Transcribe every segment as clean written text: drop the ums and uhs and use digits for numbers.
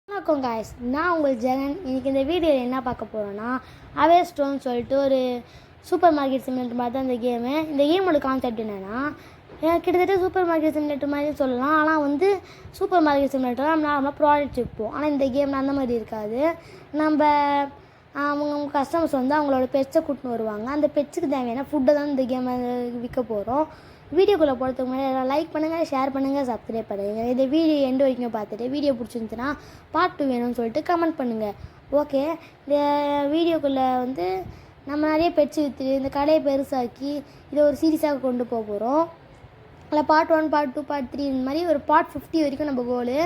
வணக்கம் காய்ஸ், நான் உங்கள் ஜெகன். இன்றைக்கி இந்த வீடியோவில் என்ன பார்க்க போகிறோன்னா, அவே ஸ்டோன் சொல்லிட்டு ஒரு சூப்பர் மார்க்கெட் சிமுலேட்டர் மாதிரி தான் இந்த கேமு. இந்த கேமோட கான்செப்ட் என்னென்னா, கிட்டத்தட்ட சூப்பர் மார்க்கெட் சிமுலேட்டர் மாதிரி சொல்லலாம். ஆனால் வந்து சூப்பர் மார்க்கெட் சிமுலேட்டர் நம்ம நார்மலாக ப்ராடக்ட் வைப்போம். ஆனால் இந்த கேமில் அந்த மாதிரி இருக்காது. நம்ம அவங்க கஸ்டமர்ஸ் வந்து அவங்களோட பெட்ஸை கூட்டின்னு வருவாங்க. அந்த பெட்ஸுக்கு தேவையான ஃபுட்டை தான் இந்த கேமை விற்க போகிறோம். வீடியோக்குள்ளே போகிறதுக்கு முன்னாடி லைக் பண்ணுங்கள், ஷேர் பண்ணுங்கள், சப்ஸ்கிரைப் பண்ணுங்கள். இந்த வீடியோ எண்டு வரைக்கும் பார்த்துட்டு வீடியோ பிடிச்சிருந்துச்சுன்னா பார்ட் 2 வேணும்னு சொல்லிட்டு கமெண்ட் பண்ணுங்கள். ஓகே, இந்த வீடியோக்குள்ளே வந்து நம்ம நிறைய பெட்ஸ் விற்று இந்த கடையை பெருசாக்கி இதை ஒரு சீரியஸாக கொண்டு போக போகிறோம். அதில் பார்ட் 1, பார்ட் 2, பார்ட் 3 இந்த மாதிரி ஒரு பார்ட் 50 வரைக்கும் நம்ம கோலு.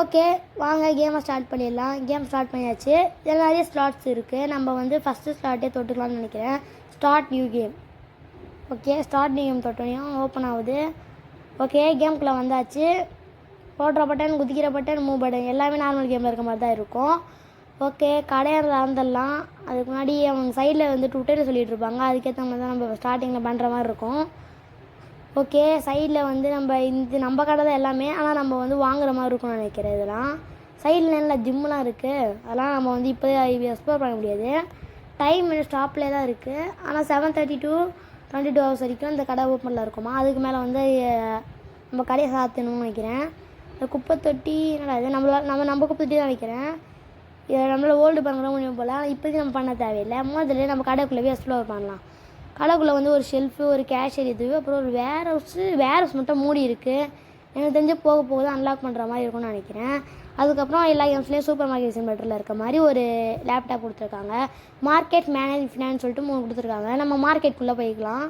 ஓகே, வாங்க கேமை ஸ்டார்ட் பண்ணிடலாம். கேம் ஸ்டார்ட் பண்ணியாச்சு. இதில் நிறைய ஸ்லாட்ஸ் இருக்குது. நம்ம வந்து ஃபஸ்ட்டு ஸ்லாட்டே தொட்டுக்கலாம்னு நினைக்கிறேன். Start new game. Okay, start game தொட்டோனையும் ஓப்பன் ஆகுது. ஓகே, கேமுக்குள்ளே வந்தாச்சு. போடுற பட்டன், குதிக்கிற பட்டன், மூவ் பட்டன் எல்லாமே நார்மல் கேமில் இருக்க மாதிரி தான் இருக்கும். ஓகே, கடையை திறந்துடலாம். அதுக்கு முன்னாடி அவங்க சைடில் வந்து ட்விட்டரில் சொல்லிகிட்டு இருப்பாங்க. அதுக்கேற்ற மாதிரி தான் நம்ம ஸ்டார்டிங்கில் பண்ணுற மாதிரி இருக்கும். ஓகே, சைடில் வந்து நம்ம கடை தான் எல்லாமே. ஆனால் நம்ம வந்து வாங்குற மாதிரி இருக்கும்னு நினைக்கிறேன். இதெல்லாம் சைடில் நல்லா ஜிம்முலாம் இருக்குது. அதெல்லாம் நம்ம வந்து இப்போ எக்ஸ்ப்ளோர் பண்ண முடியாது. டைம் ஸ்டாப்லேயே தான் இருக்குது. ஆனால் 7:30 to 22 hours வரைக்கும் இந்த கடை ஓப்பனில் இருக்குமா. அதுக்கு மேலே வந்து நம்ம கடையை சாத்தணும்னு நினைக்கிறேன். இந்த குப்பை தொட்டி என்னடா இது, நம்ம குப்பை தொட்டி தான் நினைக்கிறேன். இதை நம்மளால் ஓல்டு பண்ணுற முடியும் போல். ஆனால் இப்போதைக்கு நம்ம பண்ண தேவையில்லை. முதல்ல நம்ம கடைக்குள்ளே எக்ஸ்ப்ளோர் பண்ணலாம். கடைக்குள்ளே வந்து ஒரு ஷெல்ஃபு, ஒரு கேஷியர், இது அப்புறம் ஒரு வேர் ஹவுஸ் மட்டும் மூடி இருக்குது. எனக்கு தெரிஞ்சு போக போக தான் அன்லாக் பண்ணுற மாதிரி இருக்கும்னு நினைக்கிறேன். அதுக்கப்புறம் எல்லா கேம்ஸ்லேயும் சூப்பர் மார்க்கெட் சிமுலேட்டரில் இருக்க மாதிரி ஒரு லேப்டாப் கொடுத்துருக்காங்க. மார்க்கெட் மேனேஜ் ஃபினான்ஸ் சொல்லிட்டு 3 கொடுத்துருக்காங்க. நம்ம மார்க்கெட்டுக்குள்ளே போய்க்கலாம்.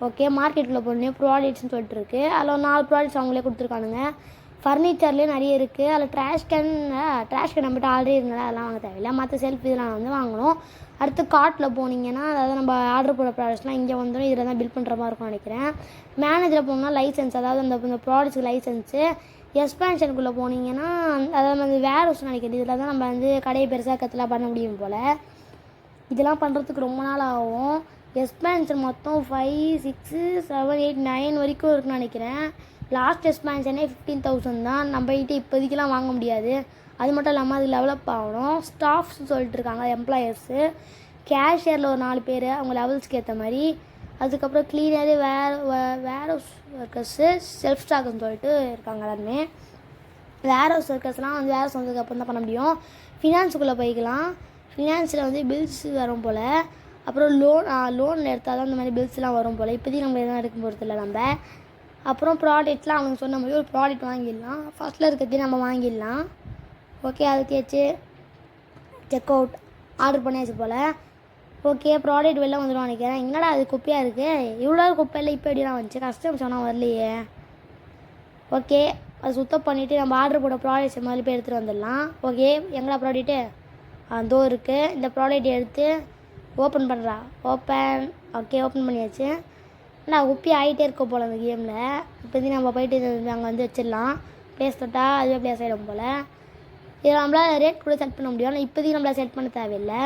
ஓகே, மார்க்கெட்டுக்குள்ளே போனோடனே ப்ராடக்ட்ஸ்னு சொல்லிட்டு இருக்குது. அதில் 4 ப்ராடக்ட்ஸ் அவங்களே கொடுத்துருக்கானுங்க. ஃபர்னிச்சர்லேயே நிறைய இருக்குது. அதில் ட்ராஷ் கேன் நம்மகிட்ட ஆல்ரெடி இருந்தாலும் அதெல்லாம் வாங்க தேவையில்லை. மற்ற செல்ஃப் இதெல்லாம் வந்து வாங்கணும். அடுத்து கார்ட்டில் போனீங்கன்னா, அதாவது நம்ம ஆர்டர் போடுற ப்ராடக்ட்ஸ்லாம் இங்கே வந்துடும். இதில் தான் பில் பண்ணுற மாதிரி இருக்கும்னு நினைக்கிறேன். மேனேஜரில் போனோம்னா லைசன்ஸ், அதாவது இந்த ப்ராடக்ட்ஸுக்கு லைசன்ஸு. எக்ஸ்பேன்ஷனுக்குள்ளே போனீங்கன்னா, அதாவது வந்து வேர் ஹவுஸ் நினைக்கிறது. இதில் தான் நம்ம வந்து கடையை பெருசாக்கத்தெல்லாம் பண்ண முடியும் போல். இதெல்லாம் பண்ணுறதுக்கு ரொம்ப நாள் ஆகும். எக்ஸ்பேன்ஷன் மொத்தம் 5, 6, 7, 8, 9 வரைக்கும் இருக்குன்னு நினைக்கிறேன். லாஸ்ட் எக்ஸ்பேன்ஷனே 15,000 தான். நம்மகிட்ட இப்போதைக்கெலாம் வாங்க முடியாது. அது மட்டும் இல்லாமல் அது டெவலப் ஆகணும். ஸ்டாஃப்ஸ் சொல்லிட்டு இருக்காங்க, எம்ப்ளாயர்ஸு. கேஷியரில் ஒரு 4 பேர், அவங்க லெவல்ஸ்க்கு ஏற்ற மாதிரி. அதுக்கப்புறம் க்ளீனரு, வேர் ஹவுஸ் ஒர்க்கர்ஸு, செல்ஃப் ஸ்டாக்குன்னு சொல்லிட்டு இருக்காங்க எல்லாருமே. வேர் ஹவுஸ் ஒர்க்கர்ஸ்லாம் வந்து வேர் ஹவுஸ் வந்ததுக்கப்புறம் தான் பண்ண முடியும். ஃபினான்ஸுக்குள்ளே போய்க்கலாம். ஃபினான்ஸில் வந்து பில்ஸ் வரும் போல். அப்புறம் லோனில் எடுத்தால் தான் இந்த மாதிரி பில்ஸ்லாம் வரும் போல். இப்போதைக்கு நம்ம எதுவும் எடுக்க போகிறதில்ல நம்ம. அப்புறம் ப்ராடக்ட்லாம் அவங்க சொன்ன மாதிரி ஒரு ப்ராடக்ட் வாங்கிடலாம். ஃபஸ்ட்டில் இருக்கிறதையும் நம்ம வாங்கிடலாம். ஓகே, அது தேய்ச்சி செக் அவுட் ஆர்டர் பண்ணியாச்சு போல். ஓகே, ப்ராடக்ட் வெளில வந்துடும் நினைக்கிறேன். என்னடா அது குப்பையாக இருக்குது, இவ்வளோ குப்பையில் இப்போ எப்படிலாம் வந்துச்சு, கஸ்டமர் சொன்னால் வரலையே. ஓகே, அது சுத்தம் பண்ணிவிட்டு நம்ம ஆர்டர் போட ப்ராடக்ட்ஸ் மாதிரி போய் எடுத்துகிட்டு வந்துடலாம். ஓகே, எங்கடா ப்ராடக்ட்டு அதோ இருக்குது. இந்த ப்ராடக்ட் எடுத்து ஓப்பன் பண்ணுறா. ஓகே, ஓப்பன் பண்ணியாச்சு. நான் குப்பி ஆகிட்டே இருக்க போல் அந்த கேமில். இப்போதைக்கு நம்ம போயிட்டு அங்கே வந்து வச்சிடலாம். ப்ளேஸ் தொட்டால் அதுவே ப்ளேஸ் ஆகிடும் போல். இதில் நம்மளால் ரேட் கூட செட் பண்ண முடியும். ஆனால் இப்போதைக்கு நம்மளால் செட் பண்ண தேவையில்லை.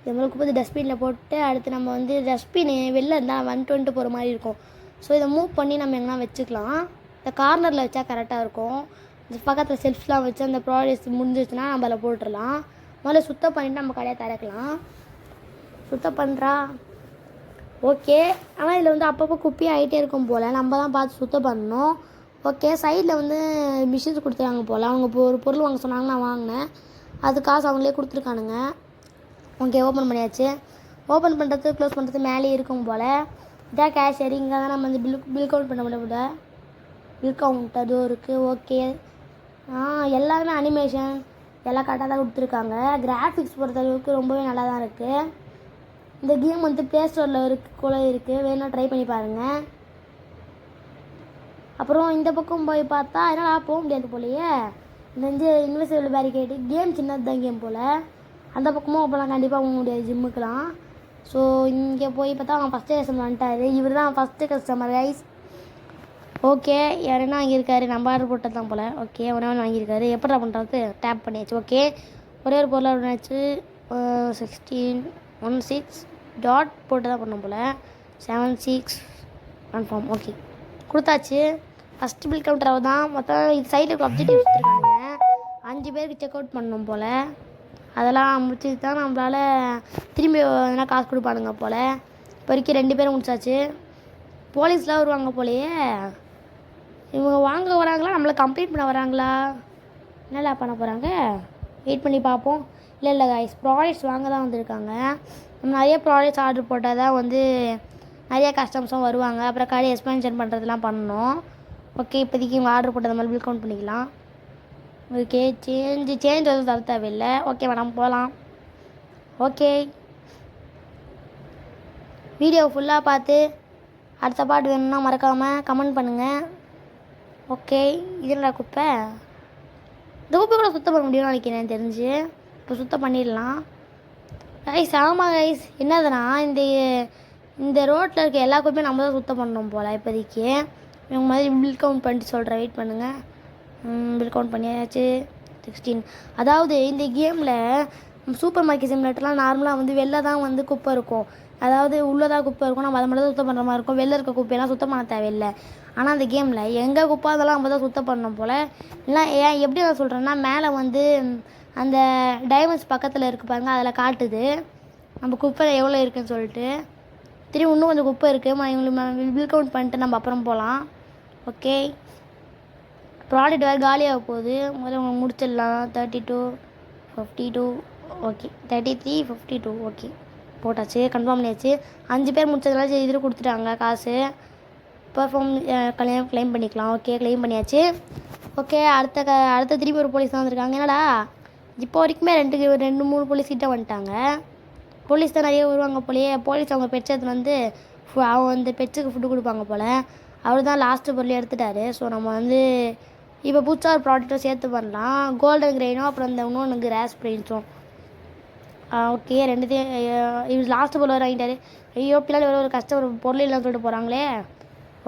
இது நம்மளுக்கு போய் டஸ்ட்பினில் போட்டு அடுத்து நம்ம வந்து டஸ்ட்பின் வெளில இருந்தால் 120 போகிற மாதிரி இருக்கும். ஸோ இதை மூவ் பண்ணி நம்ம எங்கன்னா வச்சுக்கலாம். இந்த கார்னரில் வச்சா கரெக்டாக இருக்கும். இந்த பக்கத்தில் செல்ஃப்லாம் வச்சு அந்த ப்ராடக்ட்ஸ் முடிஞ்சிச்சுன்னா நம்ம அதில் போட்டுடலாம். முதல்ல சுத்தம் பண்ணிவிட்டு நம்ம கடையை திறக்கலாம். சுத்தம் பண்ணுறா. ஓகே, ஆனால் இதில் வந்து அப்பப்போ குப்பி ஆகிட்டே இருக்கும் போல். நம்ம தான் பார்த்து சுத்தம் பண்ணணும். ஓகே, சைடில் வந்து மிஷின்ஸ் கொடுத்துருக்காங்க போல். அவங்க இப்போ ஒரு பொருள் வாங்க சொன்னாங்க, நான் வாங்கினேன். அது காசு அவங்களே கொடுத்துருக்கானுங்க. ஓகே, ஓப்பன் பண்ணியாச்சு. ஓப்பன் பண்ணுறது க்ளோஸ் பண்ணுறது மேலே இருக்கும் போல். இதான் கேஷியர். இங்கே தான் நம்ம வந்து பில் கவுண்ட் பண்ண முடியும். பில் கவுண்ட் அதுவும் இருக்குது. ஓகே, எல்லாருமே அனிமேஷன் எல்லாம் கரெக்டாக தான் கொடுத்துருக்காங்க. கிராஃபிக்ஸ் பொறுத்தளவுக்கு ரொம்பவே நல்லா தான் இருக்குது. இந்த கேம் வந்து ப்ளே ஸ்டோரில் கூட இருக்குது, வேணால் ட்ரை பண்ணி பாருங்கள். அப்புறம் இந்த பக்கம் போய் பார்த்தா என்னால் போக முடியாது போலையே. இந்த வந்து இன்விசிபிள் பேரிகேடு கேம் சின்னது தான் கேம் போல். அந்த பக்கமும் அப்போலாம் கண்டிப்பாக போக முடியாது ஜிம்முக்கெலாம். ஸோ இங்கே போய் பார்த்தா அவன் ஃபஸ்ட்டு கஸ்டமர் வந்துட்டார். இவர் தான் ஃபஸ்ட்டு கஸ்டமர் கைஸ். ஓகே, யாருன்னா வாங்கியிருக்காரு, நம்ம ஆர்டர் போட்டது தான் போல். ஓகே, ஒன்று வாங்கியிருக்காரு. எப்படா பண்ணுறது டேப் பண்ணியாச்சு. ஓகே, ஒரே ஒரு பொருளாக பண்ணியாச்சு. 16 டாட் போட்டு தான் பண்ணோம் போல். 76 கன்ஃபார்ம். ஓகே, கொடுத்தாச்சு. ஃபஸ்ட்டு பில் கவுண்டர் தான். மொத்தம் இது சைடில் அப்ஜெக்டிவ் கொடுத்துருக்காங்க. 5 பேருக்கு செக் அவுட் பண்ணணும் போல். அதெல்லாம் முடிச்சுட்டு தான் நம்மளால் திரும்பி எதனா காசு கொடுப்பானுங்க போல். இப்போ வரைக்கும் 2 பேரும் முடிச்சாச்சு. போலீஸ்லாம் வருவாங்க போலையே. இவங்க வாங்க வராங்களா நம்மளை கம்ப்ளீட் பண்ண வராங்களா? என்னடா பண்ண போகிறாங்க? வெயிட் பண்ணி பார்ப்போம். இல்லை கைஸ், ப்ராடக்ட்ஸ் வாங்க தான் வந்திருக்காங்க. நம்ம நிறைய ப்ராடக்ட்ஸ் ஆர்டர் போட்டால் தான் வந்து நிறைய கஸ்டமர்ஸும் வருவாங்க. அப்புறம் கடை எக்ஸ்பென்ஷன் பண்ணுறதுலாம் பண்ணணும். ஓகே, இப்போதைக்கு இவங்க ஆர்டர் போட்டது மாதிரி பில் கவுண்ட் பண்ணிக்கலாம். ஓகே, சேஞ்ச் எதுவும் தர தேவையில்லை. ஓகே மேடம், போகலாம். ஓகே, வீடியோ ஃபுல்லாக பார்த்து அடுத்த பாட்டு வேணும்னா மறக்காமல் கமெண்ட் பண்ணுங்கள். ஓகே, இது என்ன குப்பை? இந்த குப்பை கூட சுத்தம் பண்ண முடியும்னு நினைக்கிறேன் தெரிஞ்சு. இப்போ சுத்தம் பண்ணிடலாம் கைஸ். ஆமாம் கைஸ், என்னதுன்னா இந்த ரோட்டில் இருக்க எல்லா குப்பையும் நம்ம தான் சுத்தம் பண்ணணும் போல். இப்போதைக்கு இவங்க மாதிரி பில் கவுண்ட் பண்ணிட்டு சொல்கிறேன், வெயிட் பண்ணுங்கள். பில் கவுண்ட் பண்ணியாச்சு. 16. அதாவது இந்த கேமில் சூப்பர் மார்க்கெட் சிமுலேட்டர்லாம் நார்மலாக வந்து வெளில தான் வந்து குப்பை இருக்கும். அதாவது உள்ளதாக குப்பை இருக்கும், நம்ம அதை மட்டும் தான் சுத்தம் பண்ணுற மாதிரி இருக்கும். வெளில இருக்க குப்பையெல்லாம் சுத்தம் பண்ண தேவையில்லை. ஆனால் அந்த கேமில் எங்கே குப்பை அதெல்லாம் நம்ம தான் சுத்தம் பண்ணணும் போல். இல்லை ஏன் எப்படி நான் சொல்கிறேன்னா, மேலே வந்து அந்த டைமண்ட்ஸ் பக்கத்தில் இருக்குது பாருங்கள், அதில் காட்டுது நம்ம குப்பை எவ்வளோ இருக்குதுன்னு சொல்லிட்டு. திரும்பி இன்னும் கொஞ்சம் குப்பை இருக்குது. இவங்களுக்கு பில் கவுண்ட் பண்ணிட்டு நம்ம அப்புறம் போகலாம். ஓகே, ப்ராடக்ட் வேறு காலியாக போகுது. முதல்ல உங்களுக்கு முடிச்சிடலாம். 32, 52. ஓகே, 33, 52. ஓகே, போட்டாச்சு, கன்ஃபார்ம் பண்ணியாச்சு. 5 பேர் முடிச்சதுனால இதில் கொடுத்துட்டாங்க காசு. பர்ஃபார்ம் கிளைம் பண்ணிக்கலாம். ஓகே, கிளைம் பண்ணியாச்சு. ஓகே, அடுத்த திரும்பி ஒரு போலீஸ் தான் வந்திருக்காங்க. என்னடா இப்போ வரைக்குமே 2-3 போலீஸ் கிட்டே வந்துட்டாங்க. போலீஸ் தான் நிறைய வருவாங்க போலையே. போலீஸ் அவங்க பெட்சத்தில் வந்து அவங்க அந்த பெட்ஸுக்கு ஃபுட்டு கொடுப்பாங்க போல். அவர் தான் லாஸ்ட்டு பொருள் எடுத்துட்டாரு. ஸோ நம்ம வந்து இப்போ புதுசாக ஒரு ப்ராடக்ட்டும் சேர்த்து பண்ணலாம். கோல்டன் கிரெயினும் அப்புறம் இந்த இன்னொன்று கிராஸ் பிரின்ஸும். ஓகே, ரெண்டுத்தையும் இவர் லாஸ்ட்டு பொருள் வாங்கிட்டாரு. ஐயோ, பின்னாடி ஒரு கஷ்டம், ஒரு பொருள் இல்லைன்னு சொல்லிட்டு போகிறாங்களே.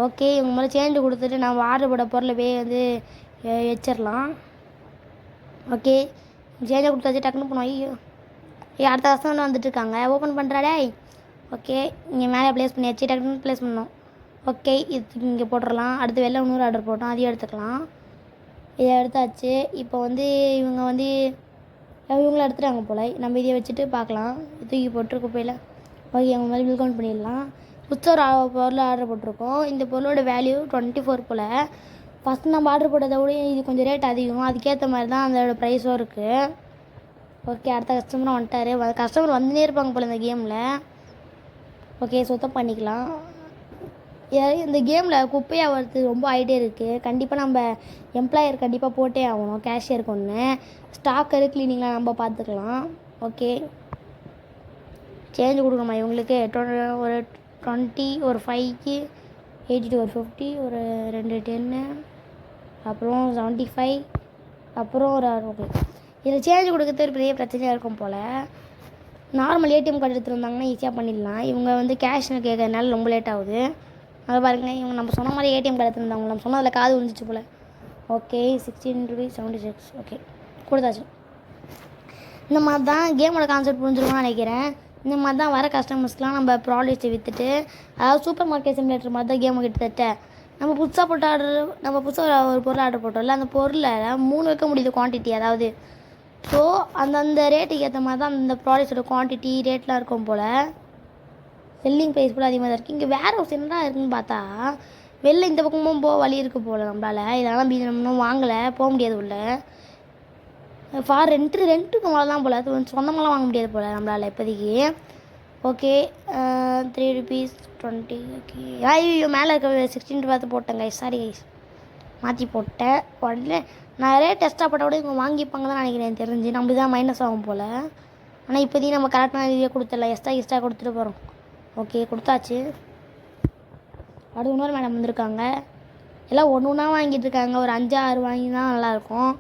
ஓகே, இவங்க மேலே சேஞ்சு கொடுத்துட்டு நம்ம ஆர்டர் போட்ட பொருளை வந்து வச்சிடலாம். ஓகே, சேஞ்சை கொடுத்தாச்சு, டக்குன்னு போனோம். ஐயோ, அடுத்த கஸ்டமர் வந்துட்டுருக்காங்க. ஓப்பன் பண்ணுறாடே. ஓகே, இங்கே மேலே ப்ளேஸ் பண்ணியாச்சு, டக்குன்னு ப்ளேஸ் பண்ணோம். ஓகே, இது இங்கே போட்டுடலாம். அடுத்து வெளில இன்னொரு ஆர்டர் போட்டோம், அதையும் எடுத்துக்கலாம். இதை எடுத்தாச்சு. இப்போ வந்து இவங்களை எடுத்துட்டாங்க போல். நம்ம இதை வச்சுட்டு பார்க்கலாம். தூக்கி போட்டு குப்பையில். ஓகே, அவங்க மாதிரி பில் கவுண்ட் பண்ணிடலாம். புதுசாக ஒரு பொருள் ஆர்டர் போட்டிருக்கோம். இந்த பொருளோட வேல்யூ 24 போல். ஃபஸ்ட்டு நம்ம ஆர்டர் போட்டதை விட இது கொஞ்சம் ரேட் அதிகம். அதுக்கேற்ற மாதிரி தான் அதோட ப்ரைஸும் இருக்குது. ஓகே, அடுத்த கஸ்டமரும் வந்துட்டார். கஸ்டமர் வந்துனே இருப்பாங்க போல் இந்த கேமில். ஓகே, சுத்தம் பண்ணிக்கலாம். இந்த கேமில் குப்பையாக வரது ரொம்ப ஆகிட்டே இருக்குது. கண்டிப்பாக நம்ம எம்ப்ளாயர் கண்டிப்பாக போட்டே ஆகணும். கேஷியருக்கு ஒன்று, ஸ்டாக்கரு க்ளீனிங்லாம் நம்ம பார்த்துக்கலாம். ஓகே, சேஞ்சு கொடுக்கணுமா இவங்களுக்கு? ஒரு 20, ஒரு 5க்கு 82, ஒரு 50, ஒரு 2 10, அப்புறம் 75, அப்புறம் ஒரு 60. இதில் சேஞ்சு கொடுக்கறது ஒரு பெரிய பிரச்சனையாக இருக்கும் போல். நார்மல் ஏடிஎம் கார்டு எடுத்துகிட்டு வந்தாங்கன்னா ஈஸியாக பண்ணிடலாம். இவங்க வந்து கேஷ்னு கேட்கறதுனால ரொம்ப லேட் ஆகுது. அதை பாருங்கள், இவங்க நம்ம சொன்ன மாதிரி ஏடிஎம் கார்டு எடுத்துருந்தாங்க. நம்ம சொன்னதில் காது விழுந்துச்சு போல். ஓகே, 16.76. ஓகே, கொடுத்தாச்சு. இந்த மாதிரி தான் கேமோட கான்செப்ட் புரிஞ்சிருக்கும்னு நினைக்கிறேன். இந்த மாதிரி தான் வர கஸ்டமர்ஸ்க்கெலாம் நம்ம ப்ராடக்ட்ஸை விற்றுட்டு, அதாவது சூப்பர் மார்க்கெட் சிமுலேட்டர் மாதிரி தான் கேமு கிட்டத்தட்ட. நம்ம புதுசாக ஒரு பொருள் ஆர்டர் போட்டோம்ல, அந்த பொருளை 3 வைக்க முடியுது குவான்டிட்டி. அதாவது ஸோ அந்த ரேட்டுக்கு ஏற்ற மாதிரி தான் அந்த ப்ராடக்ட்ஸோட குவான்டிட்டி ரேட்லாம் இருக்கும் போல். செல்லிங் ப்ரைஸ் கூட அதிகமாக தான் இருக்குது. இங்கே வேறு ஒரு என்னடா இருக்குதுன்னு பார்த்தா வெளில இந்த பக்கமும் வழி இருக்குது போல். நம்மளால் இதெல்லாம் நம்ம வாங்கலை, போக முடியாது உள்ள. ரெண்ட்டுக்கு மேலே தான் போல். அது சொந்தமெல்லாம் வாங்க முடியாது போல் நம்மளால் இப்போதைக்கு. Okay, 3 rupees 20. ஓகே, ஐயோ, மேலே இருக்க 16 பார்த்து போட்டேன் கைஸ். சாரி கைஸ், மாற்றி போட்டேன். உடனே நான் ரேட் எக்ஸ்ட்ரா போட்டால் கூட இவங்க வாங்கிப்பாங்க தான் நினைக்கிறேன் தெரிஞ்சு. நம்ம தான் மைனஸ் ஆகும் போல். ஆனால் இப்போதைக்கு நம்ம கரெக்டான ரீதியாக கொடுத்துடலாம். எக்ஸ்ட்ரா கொடுத்துட்டு போகிறோம். ஓகே, கொடுத்தாச்சு. அடுத்து இன்னொரு மேடம் வந்திருக்காங்க. எல்லாம் ஒன்று வாங்கிட்டு இருக்காங்க. ஒரு 5-6 வாங்கி தான் நல்லாயிருக்கும்.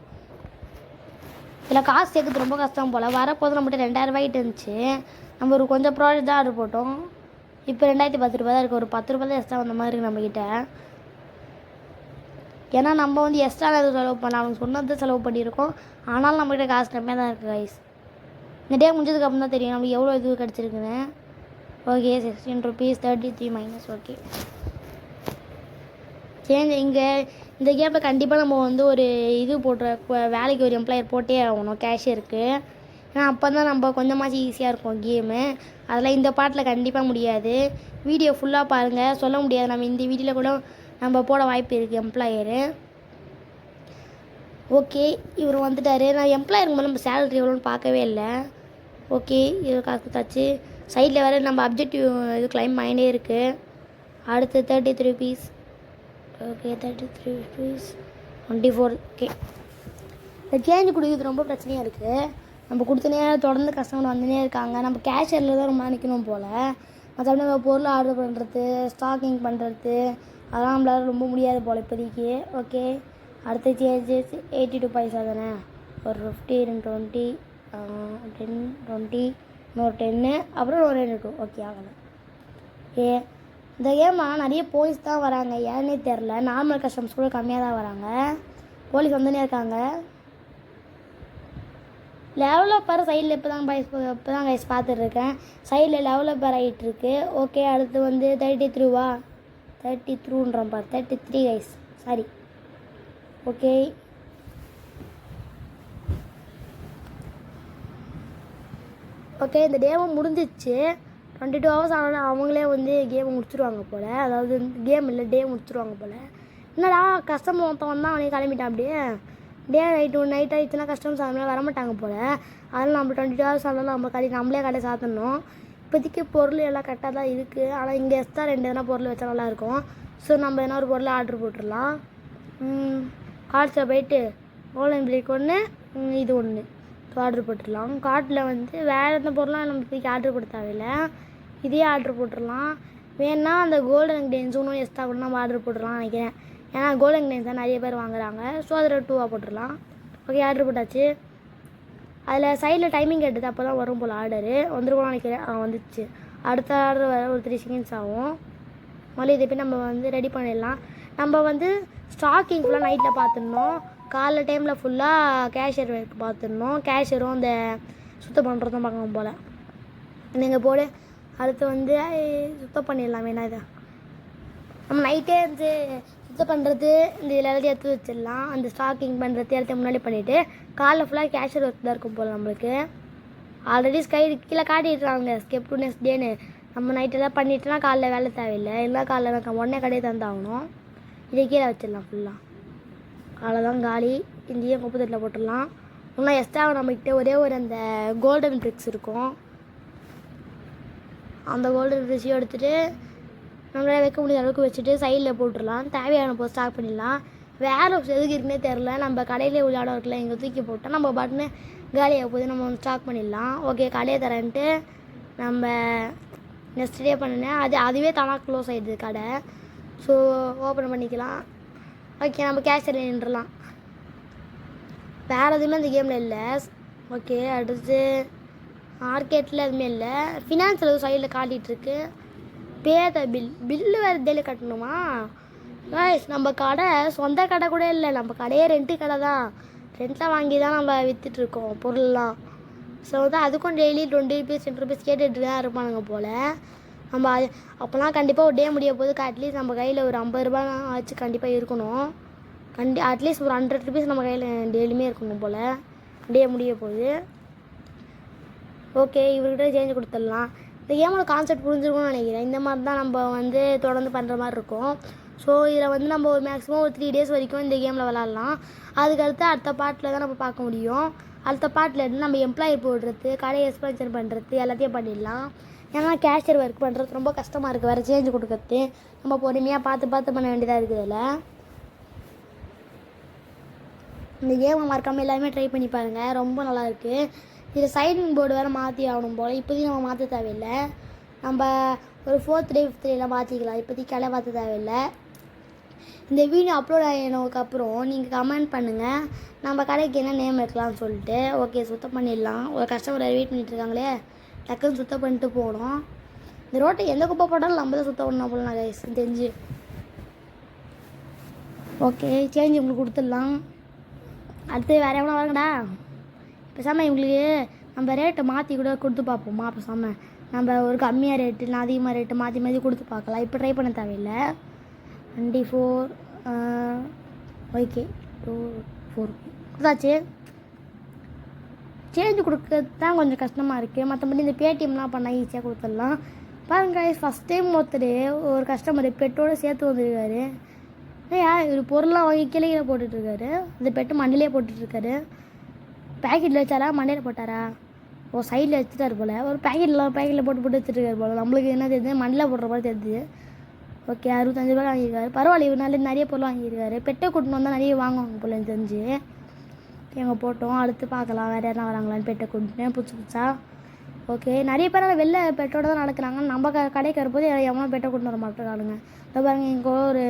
இதில் காசு சேர்க்குறது ரொம்ப கஷ்டம் போல். வரப்போது நம்மகிட்ட 2000 ரூபாய்ட்டு இருந்துச்சு. நம்ம ஒரு கொஞ்சம் ப்ராடக்ட் தான் ஆர்டர் போட்டோம். இப்போ 2010 ரூபா தான் இருக்குது. ஒரு 10 ரூபா தான் எக்ஸ்ட்ரா வந்த மாதிரி இருக்குது நம்மக்கிட்ட. ஏன்னா நம்ம வந்து எக்ஸ்ட்ரா எதுவும் செலவு பண்ண, அவங்க சொன்னது செலவு பண்ணியிருக்கோம். ஆனாலும் நம்மக்கிட்ட காசு கம்மியாக தான் இருக்குது கைஸ். இந்த டே முடிஞ்சதுக்கப்புறம் தான் தெரியும் நம்மளுக்கு எவ்வளோ இது கிடச்சிருக்குன்னு. Okay, 16 rupees 33 minus. Okay, change இங்கே இந்த கேமில் கண்டிப்பாக நம்ம வந்து ஒரு இது வேலைக்கு ஒரு எம்ப்ளாயர் போட்டே ஆகணும் கேஷியருக்கு. ஏன்னா அப்போ தான் நம்ம கொஞ்சமாச்சு ஈஸியாக இருக்கும் கேமு. அதெல்லாம் இந்த பாட்டில் கண்டிப்பாக முடியாது. வீடியோ ஃபுல்லாக பாருங்கள், சொல்ல முடியாது. நம்ம இந்த வீடியோவில் கூட நம்ம போட வாய்ப்பு இருக்குது எம்ப்ளாயரு. ஓகே, இவர் வந்துட்டார். நான் எம்ப்ளாயருக்கு மேலே நம்ம சேலரி எவ்வளோன்னு பார்க்கவே இல்லை. ஓகே, இவர் காசு கொடுத்தாச்சு. சைடில் வேறு நம்ம அப்ஜெக்டிவ் இது கிளைம் ஆகினே இருக்குது. அடுத்து 33 rupees. Okay, 33 rupees 24. ஓகே, இந்த சேஞ்ச் கொடுக்குறது ரொம்ப பிரச்சனையாக இருக்குது. நம்ம கொடுத்தனே தொடர்ந்து கஸ்டமர் வந்துனே இருக்காங்க. நம்ம கேஷியரில் தான் ரொம்ப நிற்கணும் போல். மற்றபடி நம்ம பொருள் ஆர்டர் பண்ணுறது, ஸ்டாக்கிங் பண்ணுறது அதெல்லாம் நம்மளால ரொம்ப முடியாது போல் இப்போதைக்கு. ஓகே, அடுத்த சேஞ்சஸ் 82 பைசா தானே. ஒரு 50 20 10 20 இன்னொரு 10 அப்புறம் ஒரு 2. ஓகே, ஆகலை. ஓகே, இந்த கேம்லாம் நிறைய போலீஸ் தான் வராங்க, ஏன்னே தெரில. நார்மல் கஸ்டமர்ஸ் கூட கம்மியாக தான் வராங்க. போலீஸ் வந்துனே இருக்காங்க. டெவலப்பர் சைடில் இப்போ தான் கைஸ் பார்த்துட்ருக்கேன். சைடில் டெவலப்பர் ஆகிட்டுருக்கு. ஓகே, அடுத்து வந்து 33வா 33ன்றோம் பார் 33 கைஸ், சாரி. ஓகே, ஓகே, இந்த டேவும் முடிஞ்சிச்சு. 22 hours ஆனால் அவங்களே வந்து கேமை முடிச்சுருவாங்க போல். அதாவது கேம் இல்லை, டே முடிச்சுருவாங்க போல். என்னடா கஸ்டமர் ஒருத்தன் வந்தால் அவனே கிளம்பிட்டான். அப்படியே நைட் ஆகிடுச்சுன்னா கஸ்டமர்ஸ் அதனால வரமாட்டாங்க போல். அதனால் நம்ம 22 hours ஆனாலும் நம்மளே கடை சாத்தணும். இப்போதைக்கு பொருள் எல்லாம் கரெக்டாக தான் இருக்குது. ஆனால் இங்கே எக்ஸ்ட்ரா 2 எதனா பொருள் வச்சா நல்லாயிருக்கும். ஸோ நம்ம எதனா ஒரு பொருளை ஆர்டர் போட்டுடலாம். கார்ட்ஸில் போயிட்டு கோல்டன் பிளேக் ஒன்று, இது ஒன்று ஆர்டர் போட்டுடலாம். கார்ட்டில் வந்து வேறு எந்த பொருளும் நம்ம இப்போதைக்கு ஆர்டர் போட தேவையில்லை, இதே ஆர்டர் போட்டுடலாம். வேணா அந்த கோல்டன் கிரெயின்ஸ் ஒன்றும் எக்ஸ்ட்ரா கூட நம்ம ஆர்டர் போட்டுடலாம் நினைக்கிறேன். ஏன்னா கோல்டன் கிரெயின்ஸ் தான் நிறைய பேர் வாங்குறாங்க. ஸோ அதில் 2 போட்டுடலாம். ஓகே, ஆர்டர் போட்டாச்சு. அதில் சைடில் டைமிங் கேட்டது அப்போ தான் வரும் போல் ஆர்டரு. வந்துருக்கோம்னு நினைக்கிறேன். வந்துடுச்சு. அடுத்த ஆர்டர் வர ஒரு 3 seconds ஆகும். மொழி இதை போய் நம்ம வந்து ரெடி பண்ணிடலாம். நம்ம வந்து ஸ்டாக்கிங் ஃபுல்லாக நைட்டில் பார்த்துடணும். காலைல டைமில் ஃபுல்லாக கேஷியர் பார்த்துடணும். கேஷியரும் அந்த சுத்தம் பண்ணுறதும் பார்க்கணும் போல். நீங்கள் போடு. அடுத்து வந்து சுத்தம் பண்ணிடலாம். வேணா இதை நம்ம நைட்டே வந்து சுத்தம் பண்ணுறது இந்த இதில் எல்லாத்தையும் எடுத்து வச்சிடலாம். அந்த ஸ்டாக்கிங் பண்ணுறது எல்லாத்தையும் முன்னாடி பண்ணிவிட்டு காலைல ஃபுல்லாக கேஷியர் ஒர்க் தான் இருக்கும் போல். நம்மளுக்கு ஆல்ரெடி கீழே காட்டிடுறாங்க ஸ்கெப் டு நெக்ஸ்ட் டேன்னு. நம்ம நைட்டெல்லாம் பண்ணிட்டுனா காலைல வேலை தேவையில்லை. இல்லை காலைல நான் உடனே கடையை தந்தாகணும். இதை கீழே வச்சிடலாம் ஃபுல்லாக. காலை தான் காலி. இந்தியும் குப்பத்தட்டில் போட்டுடலாம். இன்னும் எக்ஸ்ட்ரா நம்மக்கிட்ட ஒரே ஒரு அந்த கோல்டன் பிரிக்ஸ் இருக்கும். அந்த கோல்டன் பிரிக்ஸையும் எடுத்துகிட்டு நம்மளால் வைக்க முடியாத அளவுக்கு வச்சுட்டு சைடில் போட்டுடலாம். தேவையான போது ஸ்டாக் பண்ணிடலாம். வேறு எதுக்கு இருக்குன்னே தெரில. நம்ம கடையிலே உள்ள இடம் இருக்குல்ல, இங்கே தூக்கி போட்டால் நம்ம பட்டுன்னு காலியாக போது நம்ம வந்து ஸ்டாக் பண்ணிடலாம். ஓகே, கடையை தரேன்ட்டு நம்ம நெக்ஸ்ட் டே பண்ணினேன். அதுவே தானாக க்ளோஸ் ஆகிடுது கடை. ஸோ ஓப்பன் பண்ணிக்கலாம். ஓகே, நம்ம கேஷியர் நின்றுலாம். வேறு எதுவுமே அந்த கேமில் இல்லை. ஓகே, அடுத்து மார்க்கெட்டில் எதுவுமே இல்லை. ஃபினான்ஸில் எதுவும் சைடில் காட்டிகிட்ருக்கு. பேத பில்லு வேறு டெய்லி கட்டணுமா கைஸ்? நம்ம கடை சொந்த கடை கூட இல்லை. நம்ம கடையே ரெண்ட்டு கடை தான். ரெண்ட்டில் வாங்கி தான் நம்ம விற்றுட்ருக்கோம் பொருள்லாம். ஸோ வந்து அதுக்கும் டெய்லி 20 rupees 10 rupees கேட்டுட்டு தான் இருப்பானுங்க போல். நம்ம அப்போலாம் கண்டிப்பாக ஒரு டே முடிய போது அட்லீஸ்ட் நம்ம கையில் ஒரு 50 ரூபா ஆச்சு கண்டிப்பாக இருக்கணும். அட்லீஸ்ட் ஒரு 100 rupees நம்ம கையில் டெய்லியுமே இருக்கணும் போல். டே முடிய போகுது. ஓகே, இவர்கிட்ட சேஞ்ச் கொடுத்துடலாம். இந்த கேமோட கான்செப்ட் புரிஞ்சிருக்கும்னு நினைக்கிறேன். இந்த மாதிரி தான் நம்ம வந்து தொடர்ந்து பண்ணுற மாதிரி இருக்கும். ஸோ இதில் வந்து நம்ம ஒரு மேக்ஸிமம் ஒரு 3 days வரைக்கும் இந்த கேமில் விளாட்லாம். அதுக்கடுத்து அடுத்த பார்ட்டில் தான் நம்ம பார்க்க முடியும். அடுத்த பார்ட்டில் இருந்து நம்ம எம்ப்ளாயி போடுறது, கடையை எக்ஸ்பென்ஷன் பண்ணுறது எல்லாத்தையும் பண்ணிடலாம். ஏன்னா கேஷியர் ஒர்க் பண்ணுறது ரொம்ப கஷ்டமாக இருக்குது. வேறு சேஞ்ச் கொடுக்கறது நம்ம பொறுமையாக பார்த்து பண்ண வேண்டியதாக இருக்குது. இதில் இந்த கேமை மறக்காமல் எல்லாருமே ட்ரை பண்ணி பாருங்கள், ரொம்ப நல்லாயிருக்கு. இதில் சைடிங் போர்டு வேறு மாற்றி ஆகணும் போல். இப்போதைக்கு நம்ம மாற்ற தேவையில்லை. நம்ம ஒரு 4th day 5th day மாற்றிக்கலாம். இப்போதைக்கு கடை மாற்ற தேவையில்லை. இந்த வீடியோ அப்லோட் ஆகினதுக்கப்புறம் நீங்கள் கமெண்ட் பண்ணுங்கள் நம்ம கடைக்கு என்ன நேம் வைக்கலாம்னு சொல்லிட்டு. ஓகே, சுத்தம் பண்ணிடலாம். ஒரு கஸ்டமர் வெயிட் பண்ணிட்டுருக்காங்களே, டக்குன்னு சுத்தம் பண்ணிட்டு போகணும். இந்த ரோட்டை எந்த குப்பை போட்டாலும் நம்ம தான் சுத்தம் பண்ணணும் போல கைஸ் தெரிஞ்சு. ஓகே, சேஞ்ச் உங்களுக்கு கொடுத்துடலாம். அடுத்து வேறு எவ்வளோ வாங்கடா? பேசாமல் இவங்களுக்கு நம்ம ரேட்டை மாற்றி கூட கொடுத்து பார்ப்போமா? பேசாமல் நம்ம ஒரு கம்மியாக ரேட்டு இல்லை அதிகமாக ரேட்டு மாற்றி கொடுத்து பார்க்கலாம். இப்போ ட்ரை பண்ண தேவையில்லை. 24 ஓகே 2 4 கொடுத்தாச்சு. சேஞ்சு கொடுக்கறது தான் கொஞ்சம் கஷ்டமாக இருக்குது. மற்றபடி இந்த பேடிஎம்லாம் பண்ணால் ஈஸியாக கொடுத்துடலாம். பாருங்க ஃபஸ்ட் டைம் ஒருத்தர் ஒரு கஸ்டமர் பெட்டோடு சேர்த்து வந்துருக்காரு. ஏயா இவர் பொருளாக வாங்கி கீழே போட்டுட்ருக்காரு. இந்த பெட்டு மண்டிலே போட்டுட்ருக்காரு. பேக்கெட்டில் வச்சாரா மண்டையில் போட்டாரா? ஒரு சைடில் வச்சுட்டாரு போல். ஒரு பேக்கெட்டில் போட்டு வச்சுருக்காரு போல். நம்மளுக்கு என்ன தெரியுது, மண்டியில் போடுற மாதிரி தெரியுது. ஓகே 65 ரூபா வாங்கியிருக்காரு. பரவாயில்ல, இவனால நிறைய பொருள் வாங்கியிருக்காரு. பெட்டை கூட்டின்னு வந்தால் நிறைய வாங்குவாங்க போல் எனக்கு தெரிஞ்சு. எங்கே போட்டோம், அடுத்து பார்க்கலாம் வேறு யாரும் வராங்களான்னு. பெட்டை கூட்டினேன் புதுசாக. ஓகே நிறைய பேர் வெளில பெட்டோடு தான் நடக்கிறாங்க. நம்ம கடைக்கு வரும்போது எவனோ பெட்டை கூட்டின்னு வர மாட்டேங்கிறானுங்க. இப்போ பாருங்க இங்கே ஒரு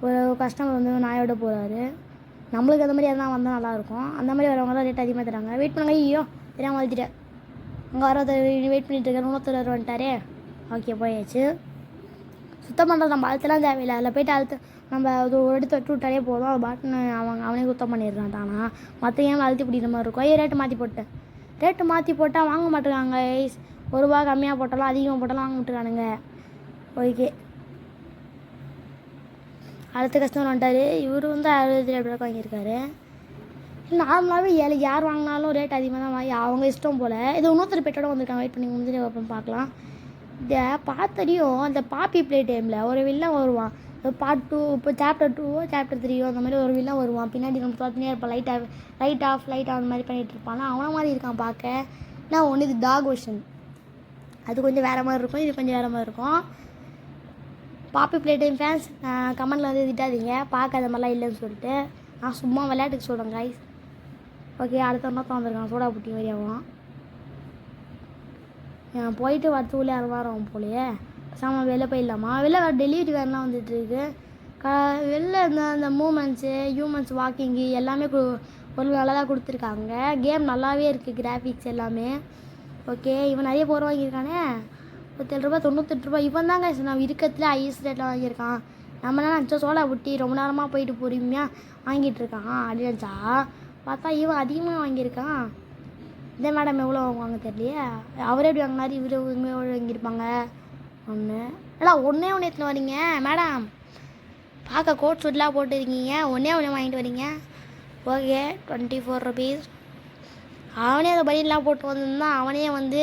ஒரு கஸ்டமர் வந்து நாயோட போகிறாரு. நம்மளுக்கு அந்த மாதிரி எதனா வந்தால் நல்லாயிருக்கும். அந்த மாதிரி வரவங்க தான் ரேட் அதிகமாக தராங்க. வெயிட் பண்ணுங்க. ஐயோ தெரியாமல் வந்துட்டேன். அங்கே வர வெயிட் பண்ணிட்டு இருக்காரு. இன்னொருத்தர் வந்துட்டாரே. ஓகே போயாச்சு. சுத்தம் பண்ணுறது நம்ம அழுத்தலாம் தேவையில்லை. அதில் போய்ட்டு அழுத்து நம்ம அது ஒரு இடத்து தொட்டு விட்டாலே போதும். அது பாட்டுன்னு அவனே சுத்தம் பண்ணிடுறான் தானா. மற்ற ஏன் அழுத்தி பிடிக்கிற மாதிரி இருக்கும். ரேட்டு மாற்றி போட்டேன். ரேட்டு மாற்றி போட்டால் வாங்க மாட்டேங்காங்க. ₹1 கம்மியாக போட்டாலும் அதிகமாக போட்டாலும் வாங்க மாட்டேங்கானுங்க. ஓகே அடுத்த கஸ்டமர் வந்துட்டார். இவர் வந்து 67 ரூபாய்க்கு வாங்கியிருக்காரு. நார்மலாகவே யார் வாங்கினாலும் ரேட் அதிகமாக தான் வாங்கி அவங்க இஷ்டம் போல். இது இன்னொருத்தர் பெட்டோட வந்திருக்காங்க. வெயிட் பண்ணி முடிஞ்சு அப்புறம் பார்க்கலாம். இந்த பார்த்தடியும் அந்த பாப்பி ப்ளே டைமில் ஒரு வில்லன் வருவான். பார்ட் 2 இப்போ சாப்டர் 2 சாப்டர் 3 அந்த மாதிரி ஒரு வில்லன் வருவான். பின்னாடி நம்ம பார்த்துனே இருப்பான். லைட் ஆஃப் அந்த மாதிரி பண்ணிகிட்டு இருப்பான். அவனை மாதிரி இருக்கான் பார்க்க. நான் ஒன்று இது டாக் வெர்ஷன். அது கொஞ்சம் வேறு மாதிரி இருக்கும். இது கொஞ்சம் வேறு மாதிரி இருக்கும். பாப்பி ப்ளே டைம் ஃபேன்ஸ் கமெண்டில் வந்து திட்டாதீங்க. பார்க்க அந்த மாதிரிலாம் இல்லைன்னு சொல்லிட்டு. நான் சும்மா விளையாட்டுக்கு சொல்கிறேன் கைஸ். ஓகே அடுத்த ஒன்றா வந்திருக்கான். சோடா புட்டி வரையாவும் போயிட்டு வரத்துக்குள்ளே 6 வாரம் போலையே. சாமான் வெளில போயிடலாமா? வெளில டெலிவரி வேறுலாம் வந்துட்டுருக்கு. வெளில இந்த மூமெண்ட்ஸு ஹியூமன்ஸ் வாக்கிங்கு எல்லாமே ஒரு நல்லா தான் கொடுத்துருக்காங்க. கேம் நல்லாவே இருக்குது. கிராஃபிக்ஸ் எல்லாமே ஓகே. இவன் நிறைய பொருள் வாங்கியிருக்கானே. ₹97 ₹98. இவன் தாங்க நான் இருக்கிறதுல ஹையஸ்ட் ரேட்டில் வாங்கியிருக்கான். நம்ம என்ன நினச்சோம் சோடா புட்டி ரொம்ப நேரமாக போயிட்டு பொறுமையாக வாங்கிட்டு இருக்கான் அப்படின்னு நினச்சா பார்த்தா இவன் அதிகமாக வாங்கியிருக்கான். இதே மேடம் எவ்வளோ வாங்குவாங்க தெரியலையே. அவரே எப்படி வாங்கினாரு, இவர் எவ்வளோ வாங்கியிருப்பாங்க. ஒன்று இல்லை ஒன்றே எடுத்துன்னு வரீங்க மேடம். பார்க்க கோட் சூட்லாம் போட்டுருக்கீங்க. ஒன்றே வாங்கிட்டு வரீங்க. ஓகே ₹24. அவனே அதை பனியெலாம் போட்டு வந்திருந்தான். அவனே வந்து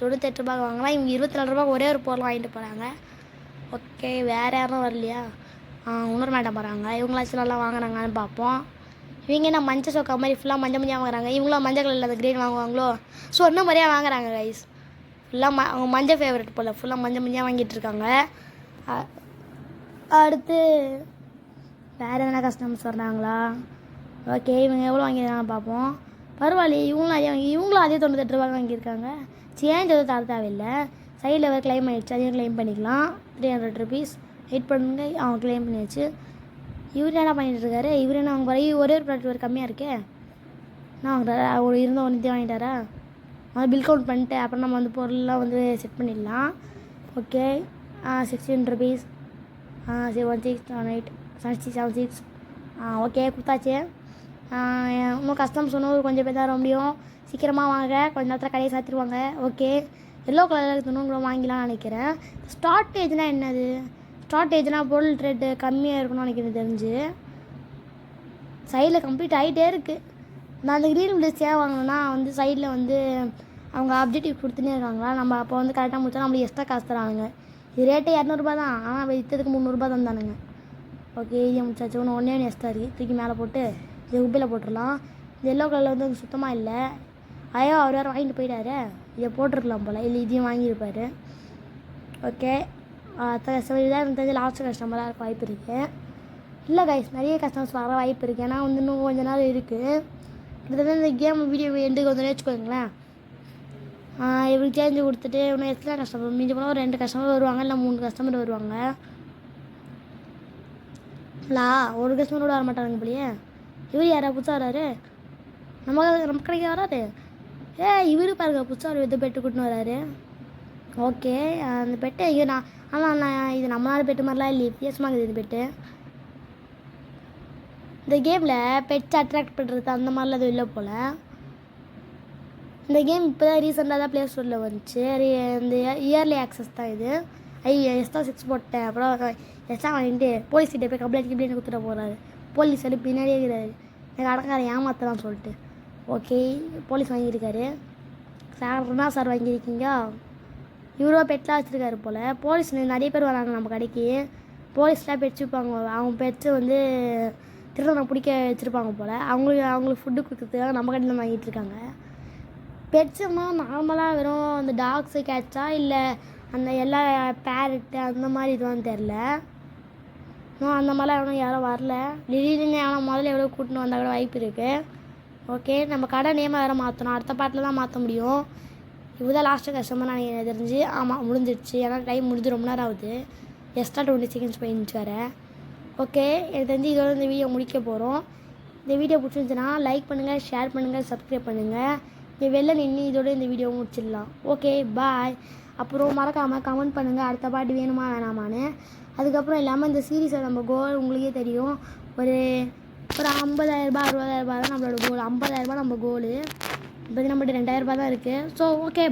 ₹98 வாங்கலாம். இவங்க ₹24 ஒரே ஒரு பொருள் வாங்கிட்டு போகிறாங்க. ஓகே வேறு யாரும் வரலையா? இன்னொரு மேடம் போகிறாங்க. இவங்களாச்சும் நல்லா வாங்குறாங்கன்னு பார்ப்போம். இவங்க என்ன மஞ்சள் சொக்கா மாதிரி ஃபுல்லாக மஞ்சள் வாங்குறாங்க. இவங்களாம் மஞ்சள் கலரில் அந்த கிரீன் வாங்குவாங்களோ சொன்ன மாதிரியே வாங்குறாங்க கைஸ். ஃபுல்லாக அவங்க மஞ்சள் ஃபேவரட் போல் ஃபுல்லாக மஞ்சள் வாங்கிட்டு இருக்காங்க. அடுத்து வேறு எதனா கஸ்டமர்ஸ் வர்றாங்களா? ஓகே இவங்க எவ்வளோ வாங்கியிருக்காங்கன்னு பார்ப்போம். பரவாயில்லையே இவங்களும் அதே ₹98 வாங்கியிருக்காங்க. சேஞ்ச் எதுவும் தர தேவையில்லை. சைடில் வேறு கிளைம் ஆகிடுச்சு. அதையும் கிளைம் பண்ணிக்கலாம். ₹300 வெயிட் பண்ணுங்க. அவங்க கிளைம் பண்ணியாச்சு. இவர் என்ன பண்ணிட்டு இருக்காரு? இவர் என்ன அவங்க ஒரே ஒரு ப்ராடக்ட் ஒரு கம்மியாக இருக்கே. என்ன வாங்குறாரு? அவர் இருந்த ஒன்றே வாங்கிட்டாரா? பில் கவுண்ட் பண்ணிட்டு அப்புறம் நம்ம வந்து பொருள்லாம் வந்து செட் பண்ணிடலாம். ஓகே ₹16 1678 76 ஓகே கொடுத்தாச்சு. இன்னும் கஸ்டமர்ஸ் இன்னும் கொஞ்சம் பேர் தான் வர முடியும். சீக்கிரமாக வாங்க. கொஞ்சம் நேரத்தில் கடையை சாத்திடுவாங்க. ஓகே எல்லோ கலரில் இன்னும் வாங்கிக்கலாம்னு நினைக்கிறேன். ஸ்டார்டேஜ்னால் என்னது? ஸ்டார்டேஜ்னால் பொருள் ரேட்டு கம்மியாக இருக்கணும்னு நினைக்கிறேன் தெரிஞ்சு. சைடில் கம்ப்ளீட் ஆகிட்டே இருக்குது. நான் அந்த க்ரீன் பிளேஸ் ஏன் வாங்கினேன்னா வந்து சைடில் வந்து அவங்க அப்ஜெக்டிவ் கொடுத்துனே இருக்காங்களா. நம்ம அப்போ வந்து கரெக்டாக முடிச்சா நம்மளுக்கு எக்ஸ்ட்ரா காசு தரானுங்க. இது ரேட்டு ₹200 தான். ஆனால் விற்றதுக்கு ₹300 தந்தானுங்க. ஓகே இது முடிச்சாச்சு. ஒன்று எக்ஸ்ட்ரா இருக்குது. தூக்கி மேலே போட்டு இது குப்பையில் போட்டுடலாம். இந்த எல்லோ கலரில் வந்து சுத்தமாக இல்லை. ஐயோ அவர் வேறு வாங்கிட்டு போயிட்டாரு. இதை போட்டிருக்கலாம் போல். இல்லை இதையும் வாங்கியிருப்பார். ஓகே இதாக எனக்கு தெரிஞ்ச லாஸ்ட் கஸ்டமராக இருக்க வாய்ப்பு இருக்குது. இல்லை கைஸ் நிறைய கஸ்டமர்ஸ் வர வாய்ப்பு இருக்குது. ஏன்னா வந்து இன்னும் கொஞ்ச நாள் இருக்குது. கிட்டத்தட்ட இந்த கேம் வீடியோ எண்டுக்கு வந்து வச்சுக்கோங்களேன். இவருக்கு சேஞ்சு கொடுத்துட்டு இன்னும் எத்தனை கஸ்டமர் மிஞ்சி போனால் ஒரு 2 கஸ்டமர் வருவாங்க. இல்லை 3 கஸ்டமர் வருவாங்க. இல்லை ஒரு கஸ்டமரோடு வர மாட்டாங்க போலியே. இவர் யாரா புதுசாக வராரு? நம்ம கடைக்கு வராரு. இவரு பாருங்க புதுசாக ஒரு பெட்டு கூட்டின்னு வராரு. ஓகே அந்த பெட்டு ஐயோ நான் இது நம்ம நாடு பெட்டு மாதிரிலாம் இல்லை. வித்தியாசமாக இருக்குது இது பெட்டு. இந்த கேமில் பெட்ஸ் அட்ராக்ட் பண்ணுறது அந்த மாதிரிலாம் எதுவும் இல்லை போல். இந்த கேம் இப்போ தான் ரீசெண்டாக தான் ப்ளே ஸ்டோரில் வந்துச்சு. இந்த இயர்லி ஆக்சஸ் தான் இது. எஸ்டா 6 போட்டேன். அப்புறம் எஸ்டா வாங்கிட்டு போலீஸ்கிட்ட போய் கம்ப்ளைண்ட் கொடுத்துட்டு போகிறாரு. போலீஸ் வந்து பின்னாடியே இருக்கிறாரு. எனக்கு கடைக்காரன் ஏமாத்தலாம் சொல்லிட்டு. ஓகே, போலீஸ் வாங்கியிருக்காரு. சார் என்ன சார் வாங்கியிருக்கீங்க? இவரோ பெட்லாம் வச்சுருக்காரு போல். போலீஸ் நிறைய பேர் வராங்க நம்ம கடைக்கு. போலீஸ்லாம் பெட்ஸ் விற்பாங்க. அவங்க பெட்ஸு வந்து திருடனை பிடிக்க வச்சுருப்பாங்க போல். அவங்களுக்கு ஃபுட்டு கொடுக்குறதுக்காக நம்ம கடையில் வாங்கிட்டு இருக்காங்க. பெட்ஸுன்னா நார்மலாக வெறும் அந்த டாக்ஸு கேட்சா இல்லை அந்த எல்லா பேரட்டு அந்த மாதிரி இதுவான்னு தெரில. இன்னும் அந்த மாதிரிலாம் யாரும் வரல. திடீர்னு ஆனால் முதல்ல எவ்வளோ கூட்டின்னு வந்தால் கூட வாய்ப்பு இருக்குது. ஓகே, நம்ம கடை நேமை வேறு மாற்றணும். அடுத்த பாட்டில் தான் மாற்ற முடியும். இதுதான் லாஸ்ட்டு கஸ்டமர் நான் எனக்கு தெரிஞ்சு. ஆமாம், முடிஞ்சிடுச்சு. ஏன்னா டைம் முடிஞ்சு ரொம்ப நேரம் ஆகுது. எக்ஸ்ட்ரா 20 செகண்ட்ஸ் போயிடுச்சு வேறு. ஓகே, எனக்கு தெரிஞ்சு இதோட இந்த வீடியோ முடிக்க போகிறோம். இந்த வீடியோ பிடிச்சிருந்துச்சுன்னா லைக் பண்ணுங்கள், ஷேர் பண்ணுங்கள், சப்ஸ்கிரைப் பண்ணுங்கள். இந்த வெளில நின்று இதோட இந்த வீடியோ முடிச்சிடலாம். ஓகே, பாய். அப்புறம் மறக்காமல் கமெண்ட் பண்ணுங்கள் அடுத்த பாட்டு வேணுமா வேணாமான்னு. அதுக்கப்புறம் இல்லாமல் இந்த சீரீஸை நம்ம கோல் உங்களுக்கே தெரியும். ஒரு 50,000 60,000 தான் நம்மளோட கோல். 50,000 நம்ம கோலு. இப்போ நம்மகிட்ட 2,000 தான் இருக்குது. So okay.